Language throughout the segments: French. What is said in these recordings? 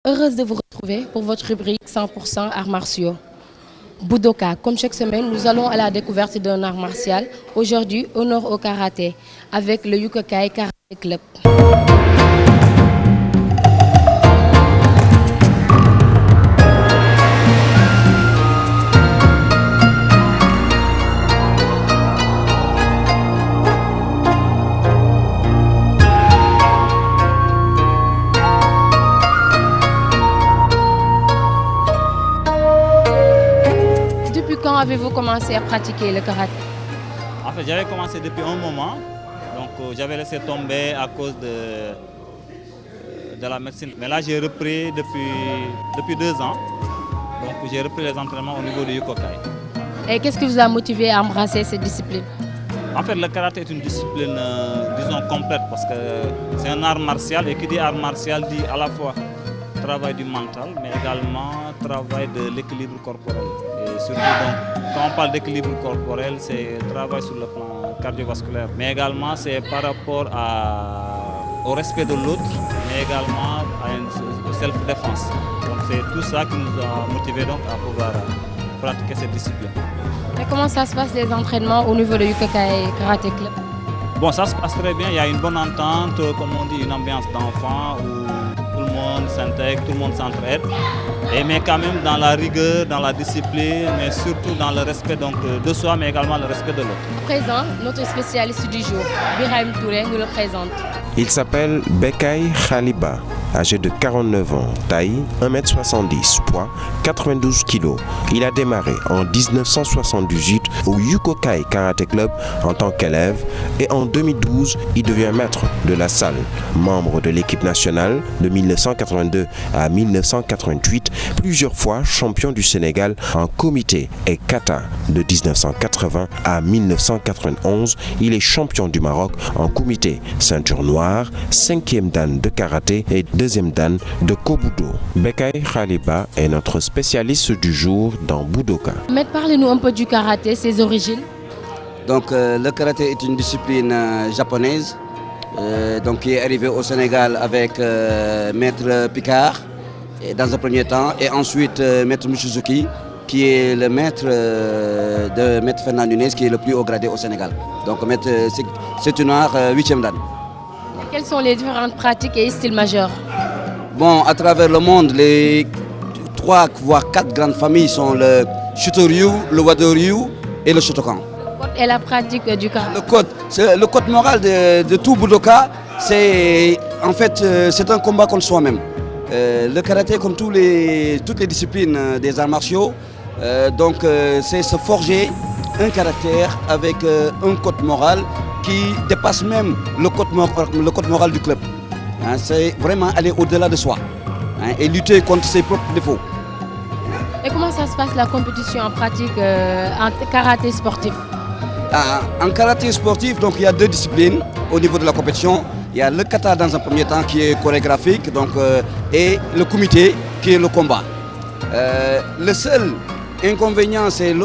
Heureuse de vous retrouver pour votre rubrique 100% arts martiaux. Budoka, comme chaque semaine, nous allons à la découverte d'un art martial. Aujourd'hui, honneur au karaté avec le Yukokai Karaté Club. Depuis quand avez-vous commencé à pratiquer le karaté? En fait, j'avais commencé depuis un moment, donc j'avais laissé tomber à cause de la médecine. Mais là, j'ai repris depuis 2 ans, donc j'ai repris les entraînements au niveau du Yukokai. Et qu'est-ce qui vous a motivé à embrasser cette discipline? En fait, le karaté est une discipline, disons, complète parce que c'est un art martial et qui dit art martial dit à la fois travail du mental, mais également travail de l'équilibre corporel. Et surtout, donc, quand on parle d'équilibre corporel, c'est travail sur le plan cardiovasculaire, mais également c'est par rapport au respect de l'autre, mais également à une self-défense. Donc c'est tout ça qui nous a motivés donc à pouvoir pratiquer cette discipline. Et comment ça se passe les entraînements au niveau de Yukokai Karaté Club? Bon, ça se passe très bien, il y a une bonne entente, comme on dit, une ambiance d'enfant où tout le monde s'intègre, tout le monde s'entraide. Mais quand même dans la rigueur, dans la discipline, mais surtout dans le respect donc, de soi, mais également le respect de l'autre. Présent, notre spécialiste du jour, Birahim Touré, nous le présente. Il s'appelle Bekai Khaliba, âgé de 49 ans, taille 1m70, poids 92 kg. Il a démarré en 1978 au Yukokai Karaté Club en tant qu'élève et en 2012, il devient maître de la salle, membre de l'équipe nationale de 1982 à 1988, plusieurs fois champion du Sénégal en comité et kata de 1980 à 1991. Il est champion du Maroc en comité, ceinture noire, 5e dan de karaté et 2e dan de kobudo. Bekai Khaliba est notre spécialiste du jour dans Budoka. Maître, parlez-nous un peu du karaté, ses origines. Donc le karaté est une discipline japonaise donc, qui est arrivée au Sénégal avec Maître Picard dans un premier temps et ensuite Maître Michizuki qui est le maître de Maître Fernand Nunez qui est le plus haut gradé au Sénégal. Donc c'est une art 8e dan. Quelles sont les différentes pratiques et styles majeurs? Bon, à travers le monde, les 3 voire 4 grandes familles sont le Shuto-ryu, le Wado-ryu et le Shotokan. Le code et la pratique du karaté. Le code moral de tout Budoka, c'est en fait c'est un combat contre soi-même. Le karaté, comme toutes les disciplines des arts martiaux, c'est se forger un caractère avec un code moral qui dépasse même le code moral du club. Hein, c'est vraiment aller au-delà de soi, hein, et lutter contre ses propres défauts. Et comment ça se passe la compétition en pratique en karaté sportif? En karaté sportif, donc, il y a 2 disciplines au niveau de la compétition. Il y a le kata dans un premier temps qui est chorégraphique donc, et le kumite qui est le combat. Le seul inconvénient, c'est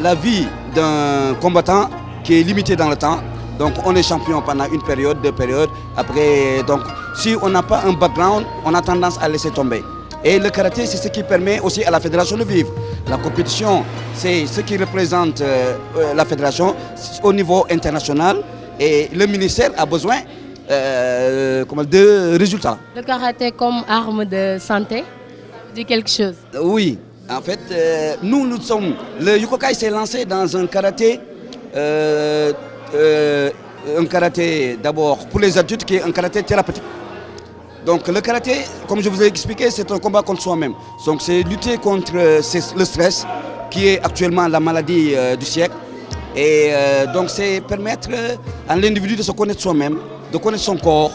la vie d'un combattant qui est limitée dans le temps. Donc on est champion pendant une période, 2 périodes. Après, donc, si on n'a pas un background, on a tendance à laisser tomber. Et le karaté, c'est ce qui permet aussi à la fédération de vivre. La compétition, c'est ce qui représente la fédération au niveau international. Et le ministère a besoin de résultats. Le karaté comme arme de santé, dit quelque chose? Oui, en fait, nous sommes... Le Yukokai s'est lancé dans un karaté d'abord pour les adultes qui est un karaté thérapeutique. Donc le karaté, comme je vous ai expliqué, c'est un combat contre soi-même. Donc c'est lutter contre le stress qui est actuellement la maladie du siècle. Et donc c'est permettre à l'individu de se connaître soi-même, de connaître son corps,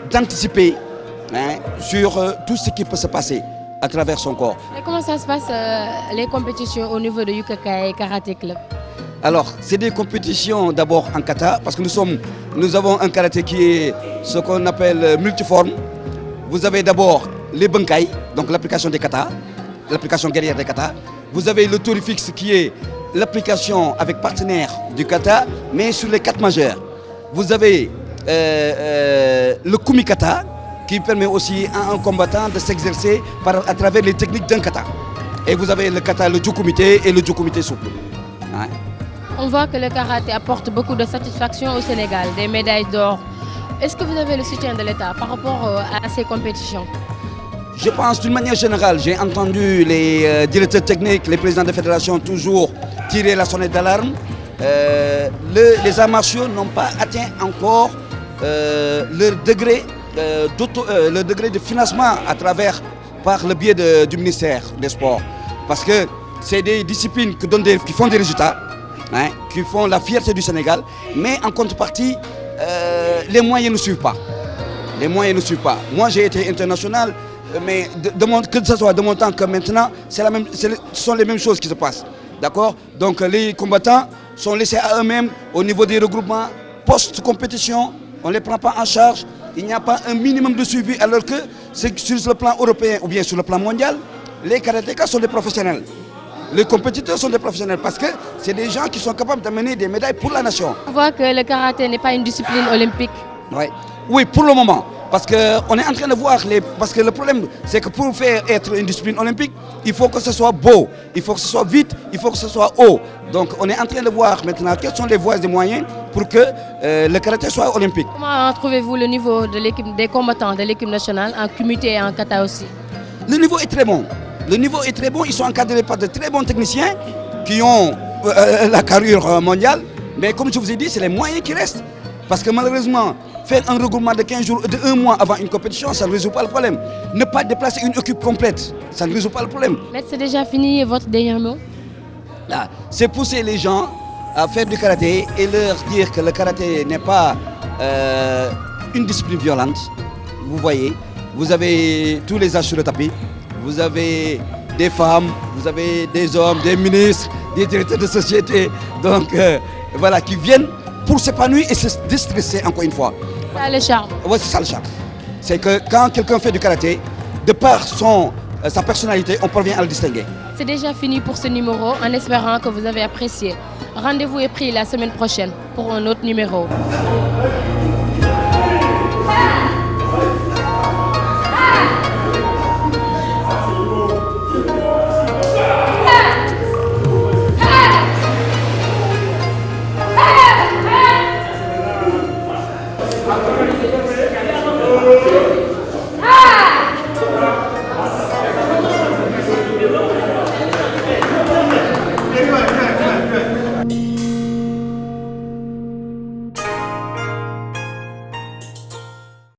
d'anticiper, hein, sur tout ce qui peut se passer à travers son corps. Et comment ça se passe les compétitions au niveau de Yukokai Karaté Club? Alors, c'est des compétitions d'abord en kata, parce que nous avons un karaté qui est ce qu'on appelle multiforme. Vous avez d'abord les bunkai, donc l'application des katas, l'application guerrière des katas. Vous avez le tour fixe qui est l'application avec partenaire du kata, mais sur les 4 majeurs. Vous avez le kumikata, qui permet aussi à un combattant de s'exercer à travers les techniques d'un kata. Et vous avez le kata, le jukumite et le jukumite souple. Ouais. On voit que le karaté apporte beaucoup de satisfaction au Sénégal, des médailles d'or. Est-ce que vous avez le soutien de l'État par rapport à ces compétitions? Je pense d'une manière générale, j'ai entendu les directeurs techniques, les présidents de fédération toujours tirer la sonnette d'alarme. Les arts martiaux n'ont pas atteint encore leur degré de financement par le biais du ministère des Sports. Parce que c'est des disciplines qui font des résultats, hein, qui font la fierté du Sénégal, mais en contrepartie, les moyens ne suivent pas. Les moyens ne suivent pas. Moi j'ai été international, mais que ce soit de mon temps que maintenant, ce sont les mêmes choses qui se passent. D'accord? Donc les combattants sont laissés à eux-mêmes au niveau des regroupements post-compétition. On ne les prend pas en charge. Il n'y a pas un minimum de suivi, alors que sur le plan européen ou bien sur le plan mondial, les karatékas sont des professionnels. Les compétiteurs sont des professionnels parce que c'est des gens qui sont capables d'amener des médailles pour la nation. On voit que le karaté n'est pas une discipline olympique. Ouais. Oui, pour le moment. Parce qu'on est en train de voir, parce que le problème, c'est que pour faire être une discipline olympique, il faut que ce soit beau, il faut que ce soit vite, il faut que ce soit haut. Donc on est en train de voir maintenant quelles sont les voies et les moyens pour que le karaté soit olympique. Comment trouvez-vous le niveau de l'équipe, des combattants de l'équipe nationale en kumité et en kata aussi? Le niveau est très bon. Le niveau est très bon, ils sont encadrés par de très bons techniciens qui ont la carrure mondiale. Mais comme je vous ai dit, c'est les moyens qui restent. Parce que malheureusement, faire un regroupement de 15 jours, de 1 mois avant une compétition, ça ne résout pas le problème. Ne pas déplacer une équipe complète, ça ne résout pas le problème. Mais c'est déjà fini votre dernier mot? C'est pousser les gens à faire du karaté et leur dire que le karaté n'est pas une discipline violente. Vous voyez, vous avez tous les âges sur le tapis. Vous avez des femmes, vous avez des hommes, des ministres, des directeurs de société, donc voilà, qui viennent pour s'épanouir et se déstresser encore une fois. C'est ça le charme. Oui, c'est ça le charme. C'est que quand quelqu'un fait du karaté, de par sa personnalité, on parvient à le distinguer. C'est déjà fini pour ce numéro, en espérant que vous avez apprécié. Rendez-vous est pris la semaine prochaine pour un autre numéro.